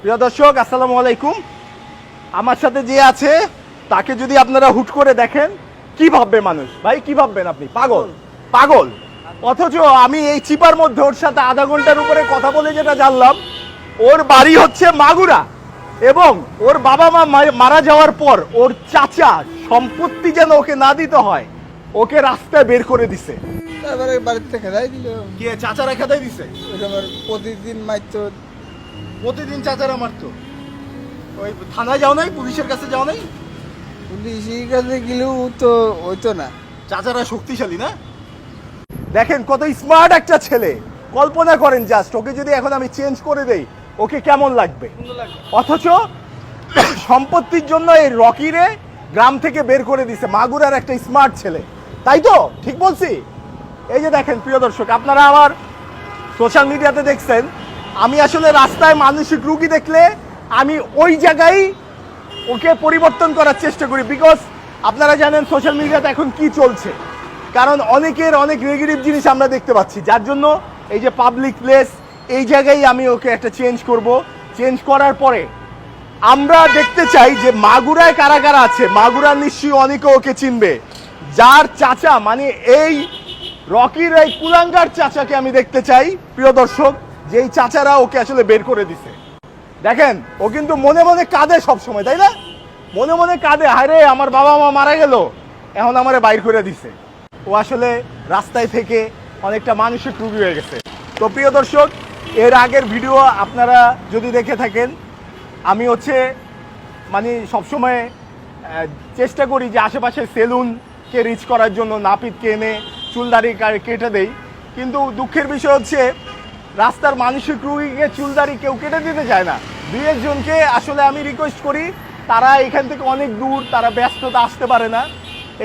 প্রিয় দর্শক আসসালামু আলাইকুম। আমার সাথে যে আছে তাকে যদি আপনারা হুট করে দেখেন কি ভাববে মানুষ? ভাই কি ভাববেন আপনি? পাগল পাগল। অথচ আমি এই চিপার মধ্যে ওর সাথে আধা ঘন্টার উপরে কথা বলে যেটা জানলাম, ওর বাড়ি হচ্ছে মাগুরা এবং ওর বাবা মা মারা যাওয়ার পর ওর চাচা সম্পত্তি যেন ওকে না দিতে হয় ওকে রাস্তায় বের করে দিছে। তারপরে বাড়িতে খেদাই দিল। কে চাচারা খেদাই দিছে? প্রতিদিন মারতো। প্রতিদিন চাচারা মারতো। ওই থানায় যাও নাই? পুলিশের কাছে যাও নাই? পুলিশের কাছে গেলেও তো হইতো না। চাচারা শক্তিশালী না? দেখেন কত স্মার্ট একটা ছেলে। কল্পনা করেন জাস্ট ওকে যদি এখন আমি চেঞ্জ করে দেই ওকে কেমন লাগবে। অথচ সম্পত্তির জন্য এই রকিরে গ্রাম থেকে বের করে দিছে। মাগুরার একটা স্মার্ট ছেলে, তাই তো? ঠিক বলছি? এই যে দেখেন প্রিয় দর্শক, আপনারা আমার সোশ্যাল মিডিয়াতে দেখছেন আমি আসলে রাস্তায় মানসিক রুগী দেখলে আমি ওই জায়গায় ওকে পরিবর্তন করার চেষ্টা করি। বিকজ আপনারা জানেন সোশ্যাল মিডিয়াতে এখন কি চলছে, কারণ অনেকের অনেক নেগেটিভ জিনিস আমরা দেখতে পাচ্ছি, যার জন্য এই যে পাবলিক প্লেস এই জায়গায় আমি ওকে একটা চেঞ্জ করব। চেঞ্জ করার পরে আমরা দেখতে চাই যে মাগুরায় কারা কারা আছে। মাগুরার নিশ্চয়ই অনেকে ওকে চিনবে, যার চাচা মানে এই রকির এই কুলাঙ্গার চাচাকে আমি দেখতে চাই প্রিয় দর্শক, যে এই চাচারা ওকে আসলে বের করে দিছে। দেখেন ও কিন্তু মনে মনে কাঁদে সবসময়, তাই না? মনে মনে কাঁদে, হায় রে আমার বাবা মা মারা গেল, এখন আমারে বাইর করে দিছে। ও আসলে রাস্তায় থেকে অনেকটা মানসিক রোগী হয়ে গেছে। তো প্রিয় দর্শক, এর আগের ভিডিও আপনারা যদি দেখে থাকেন, আমি মানে সবসময় চেষ্টা করি যে আশেপাশে সেলুনকে রিচ করার জন্য নাপিতকে এনে চুলদাড়ি কেটে দেই। কিন্তু দুঃখের বিষয় হচ্ছে রাস্তার মানসিক রোগীকে চুলদাড়ি কেউ কেটে দিতে চায় না। দুই একজনকে আসলে আমি রিকোয়েস্ট করি, তারা এখান থেকে অনেক দূর, তারা ব্যস্ততা আসতে পারে না।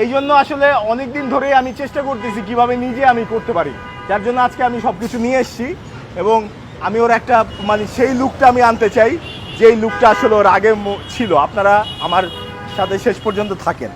এই জন্য আসলে অনেক দিন ধরে আমি চেষ্টা করতেছি কিভাবে নিজে আমি করতে পারি, যার জন্য আজকে আমি সব কিছু নিয়ে এসেছি এবং আমি ওর একটা মানে সেই লুকটা আমি আনতে চাই যেই লুকটা আসলে ওর আগে ছিল। আপনারা আমার সাথে শেষ পর্যন্ত থাকেন।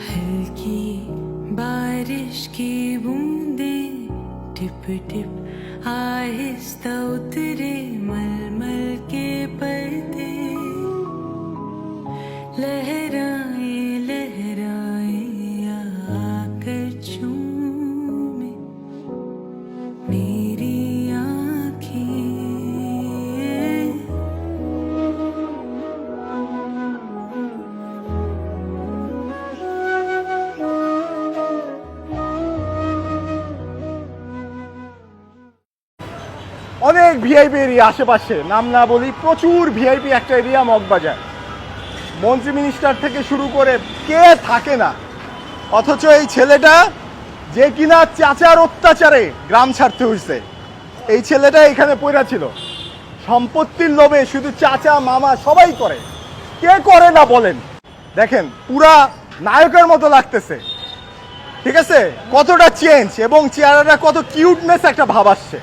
हल्की बारिश की बूंदें टिप टिप आहिस्ता उतरे मलमल के पर्दे लहराए लहराए आकर चूमे मेरी आँखें। অনেক ভিআইপি এরিয়া আশেপাশে, নাম না বলি, প্রচুর ভিআইপি একটা এরিয়া মগবাজার। মন্ত্রী মিনিস্টার থেকে শুরু করে কে থাকে না। অথচ এই ছেলেটা যে কিনা চাচার অত্যাচারে গ্রাম ছাড়তে হয়েছে, এই ছেলেটা এখানে পড়া ছিল সম্পত্তির লোভে। শুধু চাচা মামা সবাই করে, কে করে না বলেন? দেখেন পুরা নায়কের মতো লাগতেছে, ঠিক আছে? কতটা চেঞ্জ এবং চেহারাটা কত কিউটনেস একটা ভাব আসছে।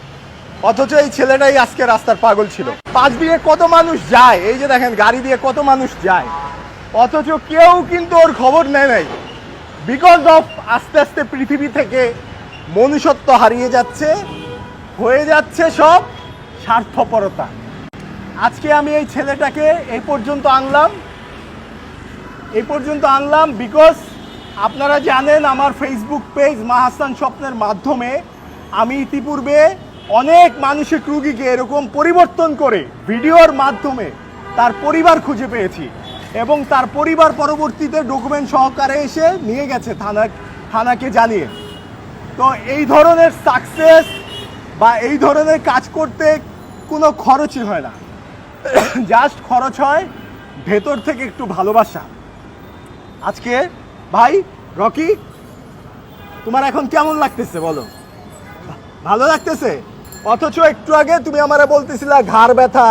অথচ এই ছেলেটাই আজকে রাস্তার পাগল ছিল। পাশ দিয়ে কত মানুষ যায়, এই যে দেখেন গাড়ি দিয়ে কত মানুষ যায়, অথচ কেউ কিন্তু ওর খবর নেয় নাই। বিকজ অফ আস্তে আস্তে পৃথিবী থেকে মনুষ্যত্ব হারিয়ে যাচ্ছে, হয়ে যাচ্ছে সব স্বার্থপরতা। আজকে আমি এই ছেলেটাকে এই পর্যন্ত আনলাম বিকজ আপনারা জানেন আমার ফেসবুক পেজ মাহাসান স্বপ্নের মাধ্যমে আমি ইতিপূর্বে অনেক মানসিক রোগীকে এরকম পরিবর্তন করে ভিডিওর মাধ্যমে তার পরিবার খুঁজে পেয়েছি এবং তার পরিবার পরবর্তীতে ডকুমেন্ট সহকারে এসে নিয়ে গেছে থানাকে জানিয়ে। তো এই ধরনের সাকসেস বা এই ধরনের কাজ করতে কোনো খরচই হয় না, জাস্ট খরচ হয় ভেতর থেকে একটু ভালোবাসা। আজকে ভাই রকি, তোমার এখন কেমন লাগতেছে বলো? ভালো লাগতেছে? অথচ একটু আগে তুমি আমারে বলতেছিলা ঘাড় ব্যথা,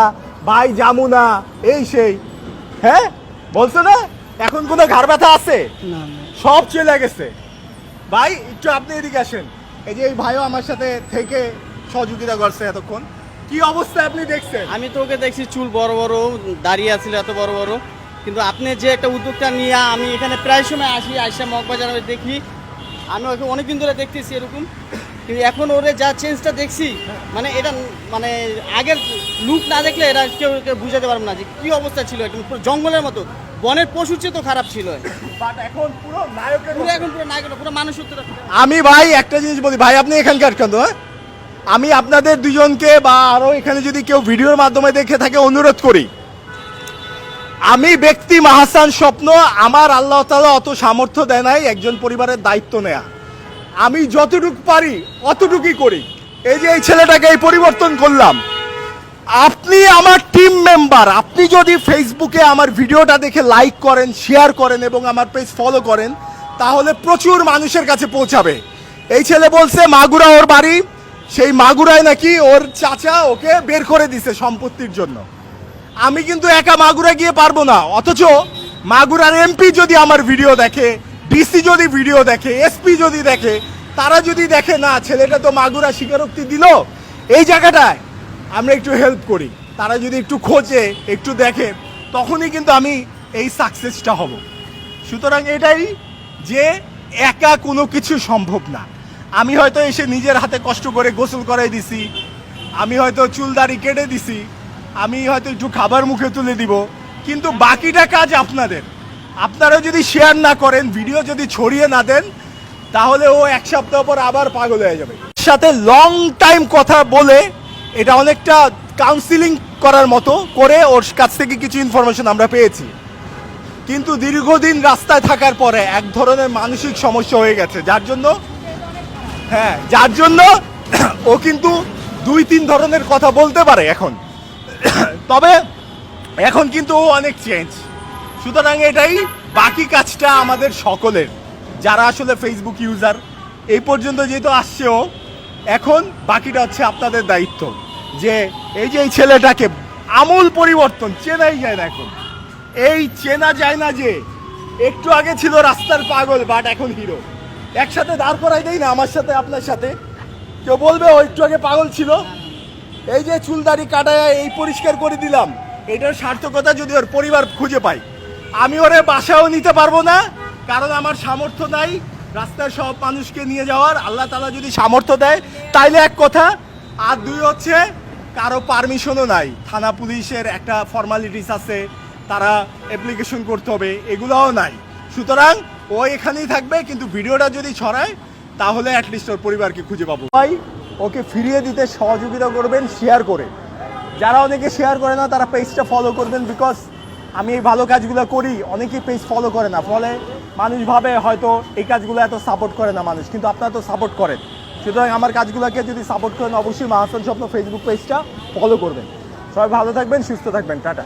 ভাই জামু না, এই সেই। হ্যাঁ বলছো না? এখন কোনো ঘাড় ব্যথা আছে? না না সব চলে গেছে। ভাই একটু আপনি এদিকে আসেন। এই যে এই ভাইও আমার সাথে থেকে সহযোগিতা করছে এতক্ষণ। কি অবস্থা আপনি দেখছেন? আমি তো ওকে দেখছি চুল বড় বড়, দাঁড়িয়ে আছিল এত বড় বড়, কিন্তু আপনি যে একটা উদ্যোগটা নিয়ে, আমি এখানে প্রায় সময় আসি, আইসা মগবাজারে দেখি, আমি ওকে অনেকদিন ধরে দেখতেছি এরকম, কিন্তু এখন ওরে যা চেঞ্জটা দেখছি, মানে এটা মানে আগের লুক না দেখলে এটা কেউ বুঝাতে পারবো না যে কি অবস্থা ছিল। একদম পুরো জঙ্গলের মতো, বনের পশুর চেয়ে তো খারাপ ছিল। বাট এখন পুরো নায়কের পুরো মতো। এখন পুরো নায়ক না, পুরো মানুষ। আমি ভাই একটা জিনিস বলি, ভাই আপনি এখানকার কেন? আমি আপনাদের দুজনকে বা আরো এখানে যদি কেউ ভিডিওর মাধ্যমে দেখে থাকে অনুরোধ করি, আমি ব্যক্তি মাহাসান স্বপ্ন, আমার আল্লাহ তাআলা অত সামর্থ্য দেয় নাই একজন পরিবারের দায়িত্ব নেয়া। আমি যতটুকু পারি অতটুকুই করি। এই যে এই ছেলেটাকে এই পরিবর্তন করলাম, আপনি আমার টিম মেম্বার, আপনি যদি ফেসবুকে আমার ভিডিওটা দেখে লাইক করেন, শেয়ার করেন এবং আমার পেজ ফলো করেন, তাহলে প্রচুর মানুষের কাছে পৌঁছাবে। এই ছেলে বলছে মাগুরা ওর বাড়ি, সেই মাগুরায় নাকি ওর চাচা ওকে বের করে দিছে সম্পত্তির জন্য। আমি কিন্তু একা মাগুরা গিয়ে পারবো না, অথচ মাগুরার এমপি যদি আমার ভিডিও দেখে, ডিসি যদি ভিডিও দেখে, এসপি যদি দেখে, তারা যদি দেখে না ছেলেটা তো মাগুরা স্বীকারোক্তি দিল, এই জায়গাটায় আমরা একটু হেল্প করি, তারা যদি একটু খোঁজে, একটু দেখে, তখনই কিন্তু আমি এই সাকসেসটা হব। সুতরাং এটাই যে একা কোনো কিছু সম্ভব না। আমি হয়তো এসে নিজের হাতে কষ্ট করে গোসল করাই দিছি, আমি হয়তো চুল দাড়ি কেটে দিছি, আমি হয়তো একটু খাবার মুখে তুলে দিব, কিন্তু বাকিটা কাজ আপনাদের। আপনারা যদি শেয়ার না করেন, ভিডিও যদি ছড়িয়ে না দেন, তাহলে ও এক সপ্তাহ পর আবার পাগল হয়ে যাবে। সাথে লং টাইম কথা বলে, এটা অনেকটা কাউন্সিলিং করার মতো করে ওর কাছ থেকে কিছু ইনফরমেশন আমরা পেয়েছি, কিন্তু দীর্ঘদিন রাস্তায় থাকার পরে এক ধরনের মানসিক সমস্যা হয়ে গেছে, যার জন্য ও কিন্তু 2-3 ধরনের কথা বলতে পারে এখন। তবে এখন কিন্তু ও অনেক চেঞ্জ। সুতরাং এটাই বাকি কাজটা আমাদের সকলের, যারা আসলে ফেসবুক ইউজার এই পর্যন্ত যেহেতু আসছে ও, এখন বাকিটা হচ্ছে আপনাদের দায়িত্ব, যে এই যে এই ছেলেটাকে আমূল পরিবর্তন, চেনাই যায় না এখন। এই চেনা যায় না যে একটু আগে ছিল রাস্তার পাগল, বাট এখন হিরো। একসাথে দাঁড় করাই দেই না আমার সাথে আপনার সাথে, কেউ বলবে ও একটু আগে পাগল ছিল। এই যে চুলদাড়ি কাটায় এই পরিষ্কার করে দিলাম, এটার সার্থকতা যদি ওর পরিবার খুঁজে পাই। আমি ওরে বাসাও নিতে পারবো না, কারণ আমার সামর্থ্য নাই রাস্তার সব মানুষকে নিয়ে যাওয়ার। আল্লাহ তাআলা যদি সামর্থ্য দেয় তাইলে এক কথা, আর 2 হচ্ছে কারো পারমিশনও নাই, থানা পুলিশের একটা ফর্মালিটিস আছে, তারা অ্যাপ্লিকেশন করতে হবে, এগুলোও নাই। সুতরাং ও এখানেই থাকবে, কিন্তু ভিডিওটা যদি ছড়ায় তাহলে অ্যাটলিস্ট ওর পরিবারকে খুঁজে পাবো। ভাই ওকে ফিরিয়ে দিতে সহযোগিতা করবেন শেয়ার করে, যারা অনেকে শেয়ার করে না তারা পেজটা ফলো করবেন, বিকজ আমি এই ভালো কাজগুলো করি, অনেকেই পেজ ফলো করে না, ফলে মানুষ ভাবে হয়তো এই কাজগুলো এত সাপোর্ট করে না মানুষ, কিন্তু আপনারা তো সাপোর্ট করেন। সুতরাং আমার কাজগুলোকে যদি সাপোর্ট করেন, অবশ্যই মাহাসান স্বপ্ন ফেসবুক পেজটা ফলো করবেন। সবাই ভালো থাকবেন, সুস্থ থাকবেন, টাটা।